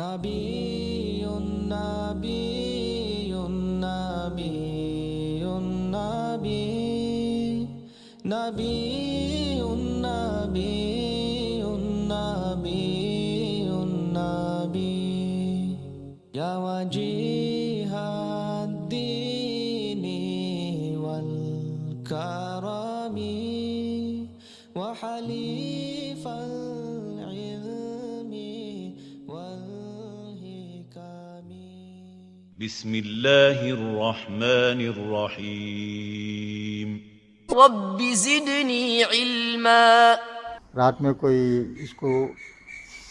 نبی نبی نبی نبی نبی نبی نبی نبی یا وجیہ الدین والکرم وحلیف العلم والحکم. بسم الله الرحمن الرحیم. رب زدنی علما. رات میں کوئی اس کو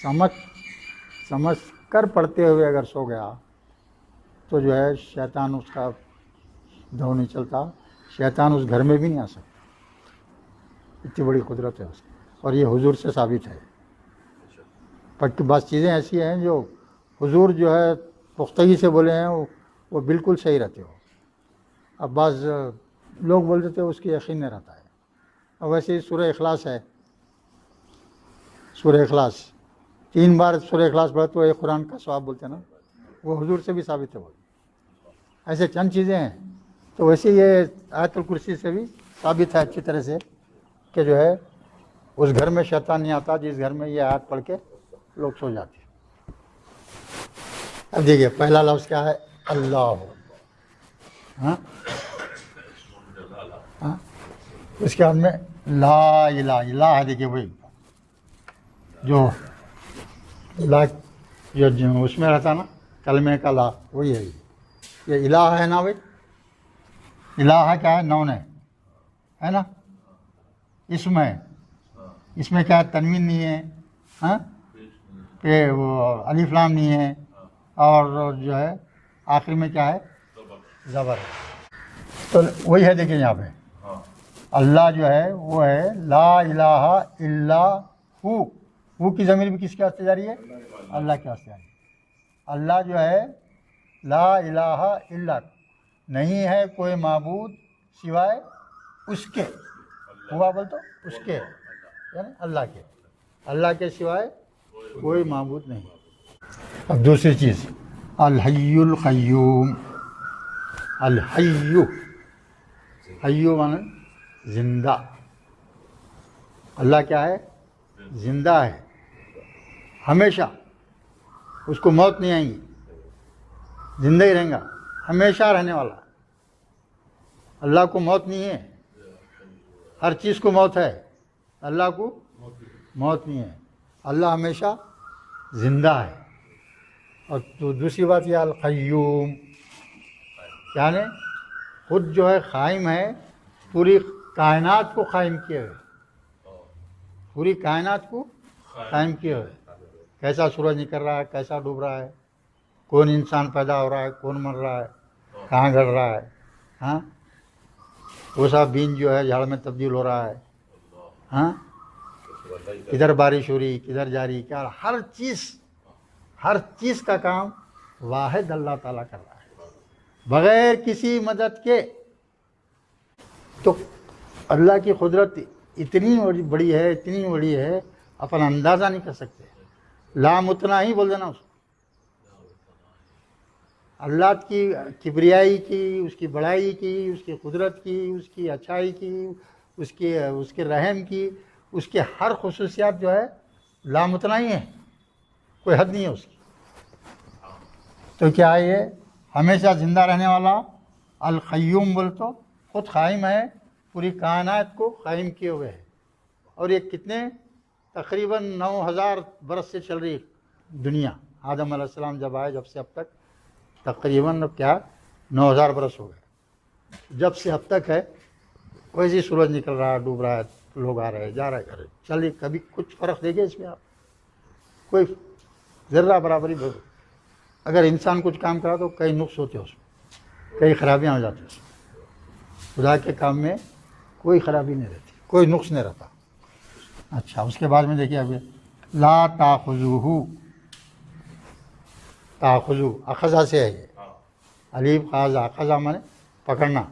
سمجھ کر پڑھتے ہوئے اگر سو گیا تو جو ہے شیطان اس کا دو نہیں چلتا، شیطان اس گھر میں بھی نہیں آ سکتا. اتنی بڑی قدرت ہے اس کی، اور یہ حضور سے ثابت ہے. بٹ بعض چیزیں ایسی ہیں جو حضور جو ہے پختگی سے بولے ہیں وہ بالکل صحیح رہتے ہو. اب بعض لوگ بولتے تھے اس کی یقین نہیں رہتا ہے. اور ویسے ہی سورہ اخلاص ہے، سورہ اخلاص 3 بار سورہ اخلاص پڑھے تو ایک قرآن کا ثواب بولتے ہیں نا، وہ حضور سے بھی ثابت ہے. ایسے چند چیزیں ہیں. تو ویسے یہ آیت الکرسی سے بھی ثابت ہے اچھی طرح سے کہ جو ہے اس گھر میں شیطان نہیں آتا جس گھر میں یہ آیت پڑھ کے لوگ سو جاتے ہیں. اب دیکھیے پہلا لفظ کیا ہے؟ اللہ. ہاں اس کے بعد میں لا الہ. الہ ہے، دیکھیے وہی جو لا جو اس میں رہتا نا کلمے کا لا، وہی ہے. یہ الہ ہے نا بھائی. الہ کیا ہے؟ نون ہے نا. اسم ہے، اس میں کیا ہے؟ تنوین نہیں ہے، ہاں پہ وہ الف لام نہیں ہے، اور جو ہے آخر میں کیا ہے؟ زبر ہے. تو وہی ہے. دیکھیں یہاں پہ اللہ جو ہے وہ ہے لا الہ الا ہو. ہو کی ضمیر بھی کس کے واسطے جاری ہے؟ اللہ کے واسطے جاری ہے. اللہ جو ہے لا الہ الا، نہیں ہے کوئی معبود سوائے اس کے. ہوا بول تو اس کے یعنی اللہ کے، اللہ کے سوائے کوئی معبود نہیں. اب دوسری چیز الحی القیوم. الحی، حیو مانے زندہ. اللہ کیا ہے؟ زندہ ہے ہمیشہ. اس کو موت نہیں آئیں گی، زندہ ہی رہیں گا، ہمیشہ رہنے والا. اللہ کو موت نہیں ہے. ہر چیز کو موت ہے، اللہ کو موت نہیں ہے. اللہ ہمیشہ زندہ ہے. اور تو دوسری بات یہ القیوم یعنی خود جو ہے قائم ہے، پوری کائنات کو قائم کیے ہوئے. پوری کائنات کو قائم کیے ہوئے. کیسا سورج نکل رہا ہے، کیسا ڈوب رہا ہے، کون انسان پیدا ہو رہا ہے، کون مر رہا ہے، کہاں گڑ رہا ہے، ہاں وہ سا بین جو ہے جھاڑ میں تبدیل ہو رہا ہے، ہاں کدھر بارش ہو رہی، کدھر جا رہی، کیا ہر چیز کا کام واحد اللہ تعالیٰ کر رہا ہے بغیر کسی مدد کے. تو اللہ کی قدرت اتنی بڑی ہے، اتنی بڑی ہے اپنا اندازہ نہیں کر سکتے. لامتنا ہی بول دینا اس کو. اللہ کی کبریائی کی، اس کی بڑائی کی، اس کی قدرت کی، اس کی اچھائی کی، اس کے رحم کی، اس کے ہر خصوصیات جو ہے لامتنا ہی ہے، کوئی حد نہیں ہے اس کی. تو کیا ہے؟ یہ ہمیشہ زندہ رہنے والا القیوم بول تو خود قائم ہے، پوری کائنات کو قائم کیے ہوئے ہے. اور یہ کتنے تقریباً 9000 برس سے چل رہی دنیا. آدم علیہ السلام جب آئے جب سے اب تک تقریباً کیا 9000 برس ہو گئے. جب سے اب تک ہے ویسے ہی سورج نکل رہا ہے، ڈوب رہا ہے، لوگ آ رہے ہیں جا رہے ہیں. چلیے کبھی کچھ فرق دیکھے اس میں آپ؟ کوئی ذرہ برابری بولو. اگر انسان کچھ کام کرا تو کئی نقص ہوتے ہیں اس میں، کئی خرابیاں ہو جاتی ہیں اس میں. خدا کے کام میں کوئی خرابی نہیں رہتی، کوئی نقص نہیں رہتا. اچھا اس کے بعد میں دیکھیے ابھی لا تاخذوہ. تاخذو اخذا سے ہے، یہ الف خاذا. اخذا مانے پکڑنا.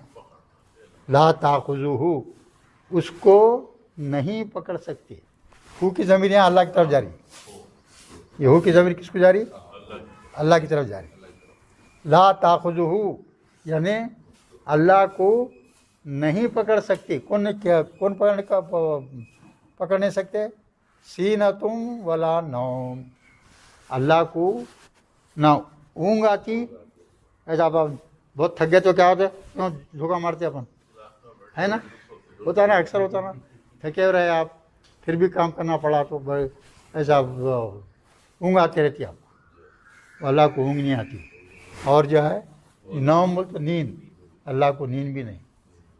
لا تاخذوہ اس کو نہیں پکڑ سکتے. ہو کی ضمیر یہاں اللہ کی طرف جاری. یہ ہو کی ضمیر کس کو جاری؟ اللہ کی طرف جاری. لا تاخذہ یعنی اللہ کو نہیں پکڑ سکتی. کون پکڑ نہیں سکتے؟ سینتم ولا نوم. اللہ کو نہ اونگ آتی. ایسا آپ بہت تھک گئے تو کیا ہوتا ہے؟ کیوں دھوکہ مارتے اپن ہے نا؟ ہوتا ہے نا، اکثر ہوتا نا. تھکے ہوئے رہے آپ پھر بھی کام کرنا پڑا تو ایسا اونگ آتی رہتی ہے آپ کو. اللہ کو اونگ نہیں آتی. اور جو ہے نوم بول تو نیند. اللہ کو نیند بھی نہیں.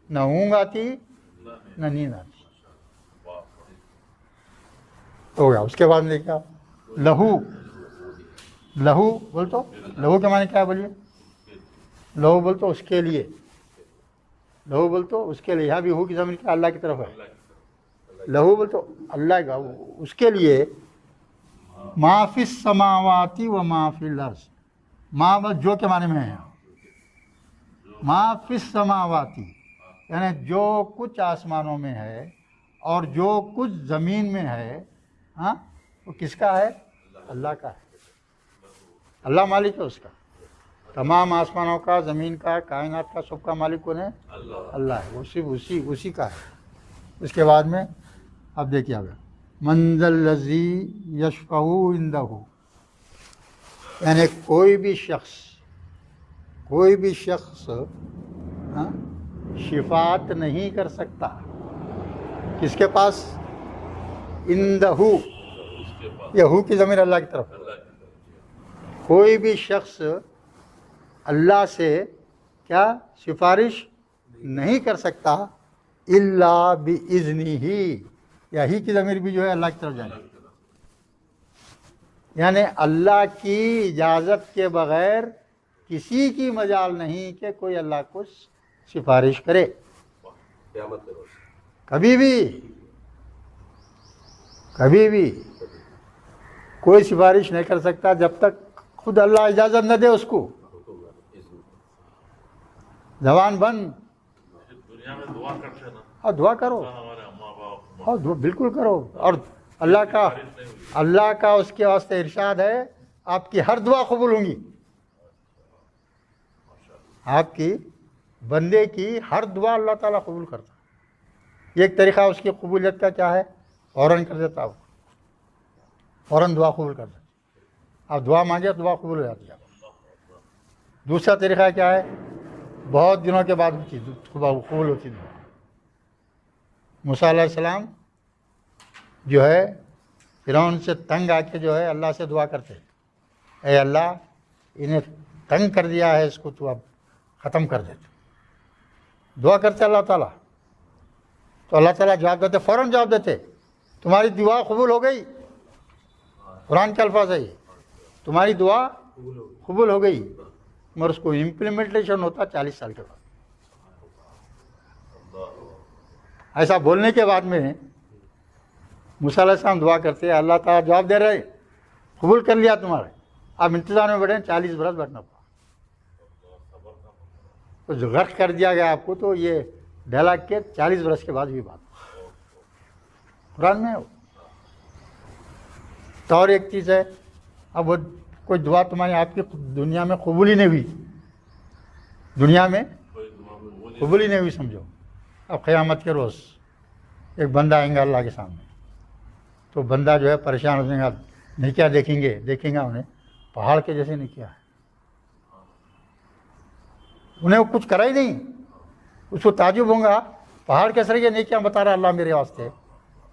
نہ اونگ آتی نہ نیند آتی. ہو گیا. اس کے بعد میں کیا لہو. لہو بول تو لہو کے معنی کیا ہے بولیے؟ لہو بول تو اس کے لیے. لہو بول تو اس کے لیے. یہاں بھی ہو کی زمین کیا اللہ کی طرف ہے. لہو بول تو اللہ کا اس کے لیے. ما فی السماوات و ما فی الارض. ما بول جو کے معنی میں ہے. ما فی السماوات یعنی جو کچھ آسمانوں میں ہے اور جو کچھ زمین میں ہے، ہاں وہ کس کا ہے؟ اللہ کا ہے. اللہ مالک ہے اس کا. تمام آسمانوں کا، زمین کا، کائنات کا، سب کا مالک کون ہے؟ اللہ ہے. وہ صرف اسی کا ہے. اس کے بعد میں اب دیکھیے آگے من ذا الذی یشفع عندہ یعنی کوئی بھی شخص ہاں شفاعت نہیں کر سکتا. کس کے پاس؟ عندہ. یہ ہو کی ضمیر اللہ کی طرف. کوئی بھی شخص اللہ سے کیا سفارش نہیں کر سکتا الا باذنہ. یہی کی ضمیر بھی جو ہے اللہ کی طرف جائے. یعنی اللہ کی اجازت کے بغیر کسی کی مجال نہیں کہ کوئی اللہ کو سفارش کرے. کبھی بھی کوئی سفارش نہیں کر سکتا جب تک خود اللہ اجازت نہ دے اس کو. زبان بند. دنیا میں دعا کرتے ہیں نا. اور دعا کرو. ہمارے اماں باپ اور بالکل کرو. اور اللہ کا اس کے واسطے ارشاد ہے آپ کی ہر دعا قبول ہوں گی. آپ کی بندے کی ہر دعا اللہ تعالیٰ قبول کرتا. یہ ایک طریقہ اس کی قبولیت کا کیا ہے؟ فوراً کر دیتا ہوں. فوراً دعا قبول کر دیتا. آپ دعا مانگے تو دعا قبول ہو جاتی ہے. دوسرا طریقہ کیا ہے؟ بہت دنوں کے بعد قبول ہوتی دعا. موسیٰ علیہ السلام جو ہے فرعون سے تنگ آ کے جو ہے اللہ سے دعا کرتے، اے اللہ انہیں تنگ کر دیا ہے، اس کو تو اب ختم کر دیتے. دعا کرتے اللہ تعالیٰ تو اللہ تعالیٰ جواب دیتے، فوراً جواب دیتے. تمہاری دعا قبول ہو گئی. قرآن کے الفاظ ہے یہ. تمہاری دعا قبول ہو گئی. مگر اس کو امپلیمنٹیشن ہوتا 40 سال کے بعد. ایسا بولنے کے بعد میں موسیٰ علیہ السلام دعا کرتے، اللہ تعالیٰ جواب دے رہے قبول کر لیا تمہارے. آپ انتظار میں بیٹھے 40 برس بیٹھنا پڑا. تو جو غرق کر دیا گیا آپ کو، تو یہ ڈائلاگ کے 40 برس کے بعد بھی بات قرآن میں. تو اور ایک چیز ہے، اب وہ کوئی دعا تمہاری آپ کی دنیا میں قبول ہی نہیں ہوئی. دنیا میں قبول ہی نہیں ہوئی سمجھو. اب قیامت کے روز ایک بندہ آئیں گا اللہ کے سامنے، تو بندہ جو ہے پریشان ہو جائے گا. نہیں کیا دیکھیں گا انہیں پہاڑ کے جیسے نہیں کیا ہے. انہیں وہ کچھ کرا ہی نہیں. اس کو تعجب ہوں گا، پہاڑ کے سر یہ نیکیاں بتا رہا اللہ میرے واسطے.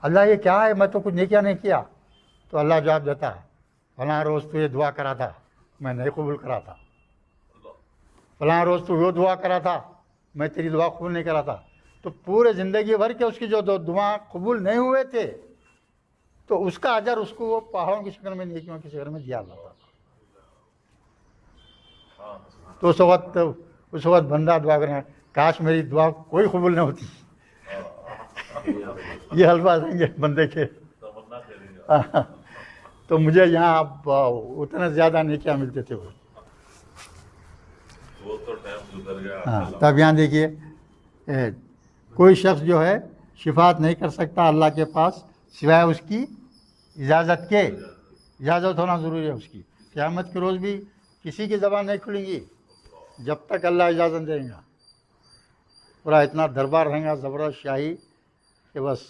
اللہ یہ کیا ہے؟ میں تو کچھ نیکیاں نہیں کیا. تو اللہ جواب دیتا ہے، فلاں روز تو یہ دعا کرا تھا میں نہیں قبول کرا تھا. فلاں روز تو وہ دعا کرا تھا میں تیری دعا قبول نہیں کرا تھا. تو پورے زندگی بھر کے اس کی جو دعا قبول نہیں ہوئے تھے، تو اس کا اجر اس کو وہ پہاڑوں کی شکل میں، نیکیوں کی شکل میں دیا اللہ تعالیٰ. تو اس وقت بندہ دعا کرنا، کاش میری دعا کوئی قبول نہ ہوتی. یہ الفاظ ہیں گے بندے کے. تو مجھے یہاں اتنا زیادہ نیکیاں ملتے تھے وہ. ہاں تب یہاں دیکھیے کوئی شخص جو ہے شفاعت نہیں کر سکتا اللہ کے پاس سوائے اس کی اجازت کے. اجازت ہونا ضروری ہے اس کی. قیامت کے روز بھی کسی کی زبان نہیں کھلیں گی جب تک اللہ اجازت دیں گا. پورا اتنا دربار رہیں گا زبردست شاہی کہ بس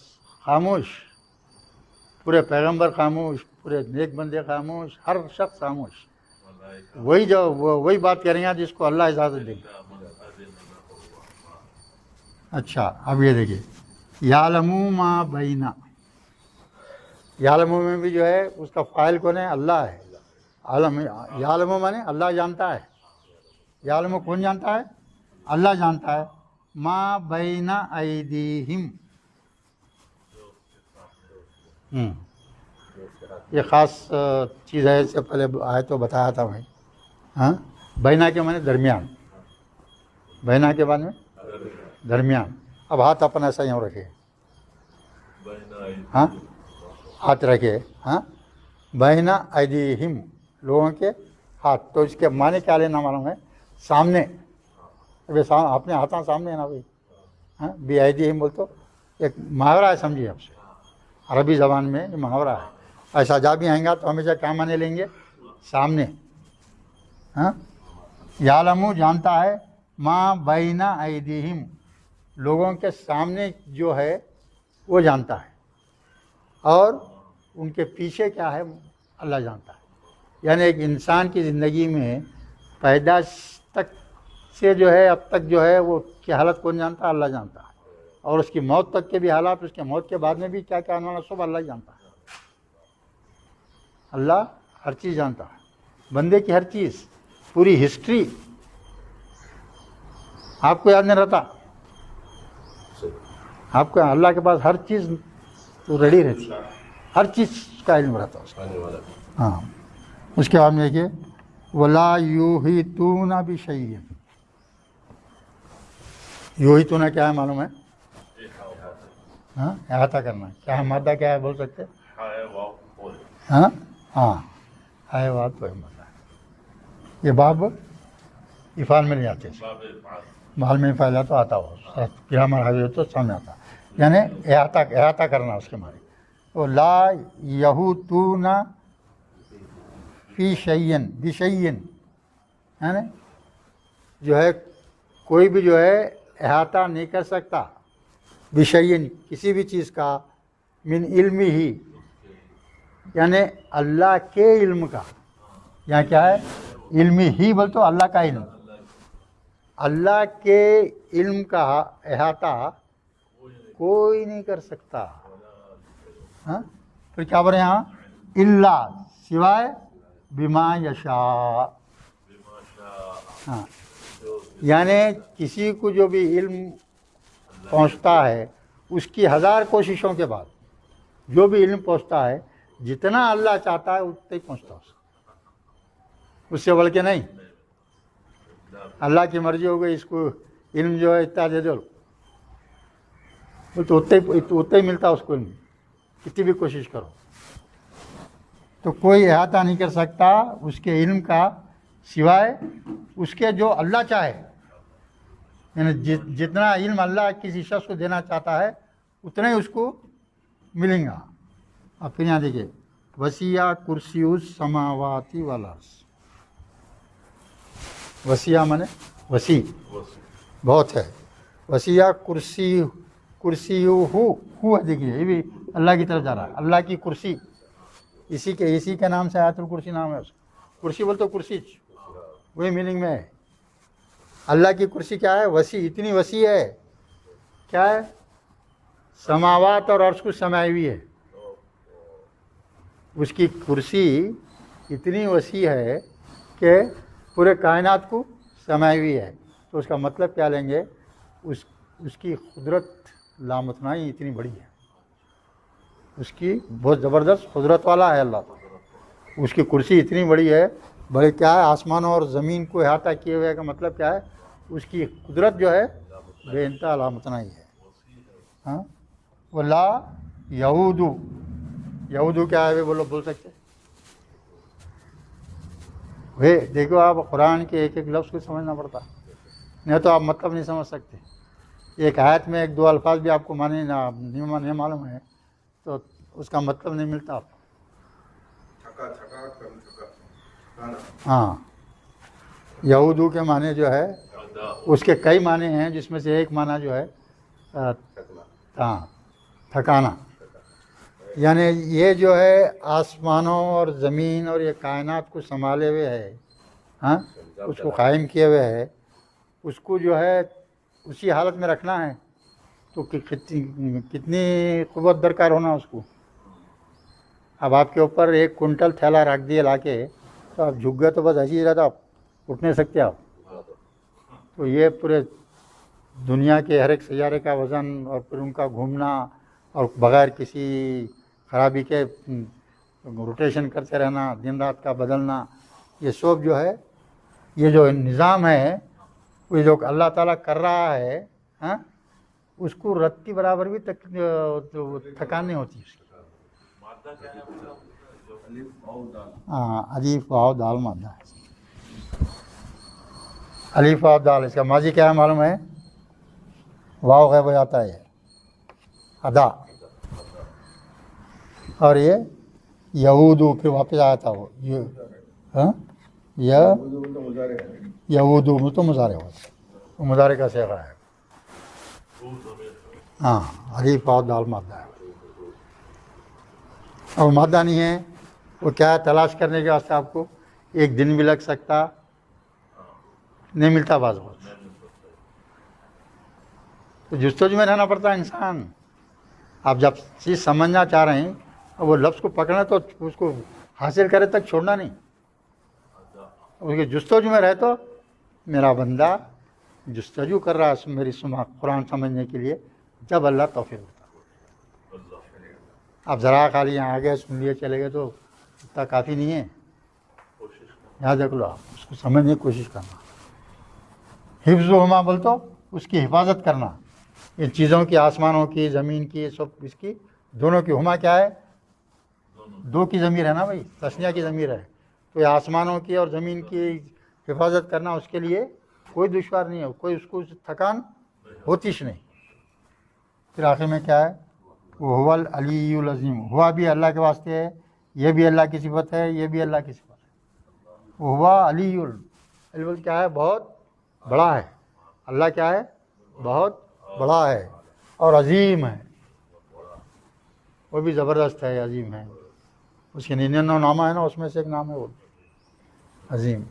خاموش، پورے پیغمبر خاموش، پورے نیک بندے خاموش، ہر شخص خاموش. وہی بات کریں گے جس کو اللہ اجازت دیں گے. اچھا اب یہ دیکھیے یعلمو ما بینا، یعلمو میں بھی جو ہے اس کا فاعل کون ہے؟ اللہ ہے. عالم یعلمو مانے اللہ جانتا ہے. یعلمو کون جانتا ہے؟ اللہ جانتا ہے. ما بین ایدیہم، یہ خاص چیز ہے، اس سے پہلے آئے تو بتایا تھا میں. ہاں بینا کے معنی درمیان، بینا کے بعد میں درمیان. اب ہاتھ اپنا ایسا یوں رکھے، ہاں ہاتھ رکھے، ہاں بینا ایدیہم لوگوں کے ہاتھ. تو اس کے معنی کیا لینا معلوم ہے؟ سامنے، اپنے ہاتھوں سامنے ہے نا بھائی. ہاں بی ایدیہم بول تو ایک محاورہ ہے، سمجھیے آپ سے، عربی زبان میں یہ محاورہ ہے. ایسا جا بھی آئیں گا تو ہمیشہ کیا معنی لیں گے؟ سامنے. ہاں یعلمو جانتا ہے، ما بین ایدیہم لوگوں کے سامنے جو ہے وہ جانتا ہے، اور ان کے پیچھے کیا ہے اللہ جانتا ہے. یعنی ایک انسان کی زندگی میں پیدائش تک سے جو ہے اب تک جو ہے وہ کی حالت کون جانتا ہے؟ اللہ جانتا ہے. اور اس کی موت تک کے بھی حالات، اس کے موت کے بعد میں بھی کیا کیا آنے والا سب اللہ جانتا ہے. اللہ ہر چیز جانتا ہے، بندے کی ہر چیز، پوری ہسٹری آپ کو یاد نہیں رہتا. آپ کو اللہ کے پاس ہر چیز تو ریڈی رہتی، ہر چیز کا علم رہتا اس کا. ہاں اس کے بعد میں دیکھیے وَلَا يُحِيطُونَ بِشَيْءٍ. یحیطون کیا ہے معلوم ہے؟ ہاں احاطہ کرنا. کیا ہے مادہ، کیا ہے بول سکتے؟ ہاں ہاں ہے بات تو مادہ ہے. یہ باب افعال میں نہیں آتے، بال میں افعال تو آتا ہو، گرامر حاوی ہو تو سامنے آتا. یعنی احاطہ کرنا اس کے معنی. تو لا یحوطون فی شیئن بشیئن، یعنی جو ہے کوئی بھی جو ہے احاطہ نہیں کر سکتا بشیئن کسی بھی چیز کا، من علم ہی یعنی اللہ کے علم کا. یہاں کیا ہے؟ علم ہی بول تو اللہ کا علم، اللہ کے علم کا احاطہ کوئی نہیں کر سکتا. ہاں پھر کیا بولے یہاں؟ الا سوائے بما یشاء. ہاں یعنی کسی کو جو بھی علم پہنچتا ہے اس کی 1000 کوششوں کے بعد جو بھی علم پہنچتا ہے، جتنا اللہ چاہتا ہے اتنا ہی پہنچتا ہے اس سے بڑھ کے نہیں. اللہ کی مرضی ہو گئی اس کو علم جو ہے اتنا دے دو تو اتنا ہی ملتا اس کو علم، کتنی بھی کوشش کرو. تو کوئی احاطہ نہیں کر سکتا اس کے علم کا سوائے اس کے جو اللہ چاہے. یعنی جتنا علم اللہ کسی شخص کو دینا چاہتا ہے اتنا ہی اس کو ملیں گا. اب پھر یہاں دیکھیے وسیع کرسی السماوات والارض. وسیع مانے وسیع بہت ہے. وسیع کرسی ہو دیکھیے یہ بھی اللہ کی طرف جا رہا ہے. اللہ کی کرسی، اسی کے نام سے آیت الکرسی نام ہے اس کا. کرسی بول تو کرسی وہی میننگ میں ہے. اللہ کی کرسی کیا ہے؟ وسیع، اتنی وسیع ہے. کیا ہے؟ سماوات اور عرش کو سمائی ہوئی ہے. اس کی کرسی اتنی وسیع ہے کہ پورے کائنات کو سمائی ہوئی ہے. تو اس کا مطلب کیا لیں گے؟ اس کی قدرت لامتناہی اتنی بڑی ہے. اس کی بہت زبردست قدرت والا ہے اللہ. اس کی کرسی اتنی بڑی ہے، بڑے کیا ہے؟ آسمانوں اور زمین کو احاطہ کیے ہوئے کا مطلب کیا ہے؟ اس کی قدرت جو ہے بے انتہا لامتناہی ہے. ہاں ولا یہودو کیا ہے بولو بول سکتے؟ وہ دیکھو آپ قرآن کے ایک ایک لفظ کو سمجھنا پڑتا، نہیں تو آپ مطلب نہیں سمجھ سکتے. ایک آیت میں ایک دو الفاظ بھی آپ کو نہیں معلوم ہے تو اس کا مطلب نہیں ملتا آپ کو. ہاں یہودو کے معنی جو ہے اس کے کئی معنی ہیں، جس میں سے ایک معنی جو ہے ہاں تھکانا، یعنی یہ جو ہے آسمانوں اور زمین اور یہ کائنات کو سنبھالے ہوئے ہے، ہاں اس کو قائم کیے ہوئے ہے، اس کو جو ہے اسی حالت میں رکھنا ہے تو کتنی قوت درکار ہونا اس کو. اب آپ کے اوپر 1 کنٹل تھیلا رکھ دیے لا کے تو آپ جھک گئے تو بس ایسے ہی رہتا، آپ اٹھ نہیں سکتے آپ. تو یہ پورے دنیا کے ہر ایک سیارے کا وزن اور پھر ان کا گھومنا اور بغیر کسی خرابی کے روٹیشن کرتے رہنا، دن رات کا بدلنا، یہ سب جو ہے یہ جو نظام ہے وہ جو اللہ تعالیٰ کر رہا ہے، ہاں اس کو رت کی برابر بھی تھکان نہیں ہوتی اس کی. مادہ کیا ہے ہاں الف واو دال مادہ ہے. الف واو دال، اس کا ماضی کیا ہے معلوم ہے؟ واو غائب ہو جاتا ہے ادا، اور یہ یہودو پھر واپس آیا تھا وہ یہودو میں تو مضارع ہوتا ہے، مضارع کا صیغہ ہے. ہاں الف واو دال مادہ ہے. اور مادہ نہیں ہے وہ کیا ہے؟ تلاش کرنے کے واسطے آپ کو 1 دن بھی لگ سکتا، نہیں ملتا بعض وقت، تو جستجو میں رہنا پڑتا ہے انسان. آپ جب چیز سمجھنا چاہ رہے ہیں اور وہ لفظ کو پکڑنا تو اس کو حاصل کرے تک چھوڑنا نہیں، اس کے جستجو میں رہے تو میرا بندہ جستجو کر رہا ہے میری قرآن سمجھنے کے لیے، جب اللہ توفیق دیتا. آپ ذرا خالی یہاں آ گئے سن لیے چلے گئے تو اتنا کافی نہیں ہے. یاد رکھ لو، آپ اس کو سمجھنے کی کوشش کرنا. حفظ و ہما بول تو اس کی حفاظت کرنا، ان چیزوں کی، آسمانوں کی، زمین کی، سب اس کی دونوں کی. ہما کیا ہے؟ 2 کی ضمیر ہے نا بھائی، تثنیہ کی ضمیر ہے، تو یہ آسمانوں کی اور زمین کی حفاظت کرنا اس کے لیے کوئی دشوار نہیں ہے، کوئی اس کو تھکان ہوتیش نہیں. پھر آخر میں کیا ہے؟ وہ هو العلی العظیم، ہوا بھی اللہ کے واسطے ہے، یہ بھی اللہ کی صفت ہے، یہ بھی اللہ کی صفت ہے. وہ ہوا علی العلی کیا ہے؟ بہت بڑا ہے. اللہ کیا ہے؟ بہت بڑا ہے اور عظیم ہے، وہ بھی زبردست ہے، عظیم ہے. اس کے 99 نامہ ہے نا، اس میں سے ایک نام ہے وہ عظیم.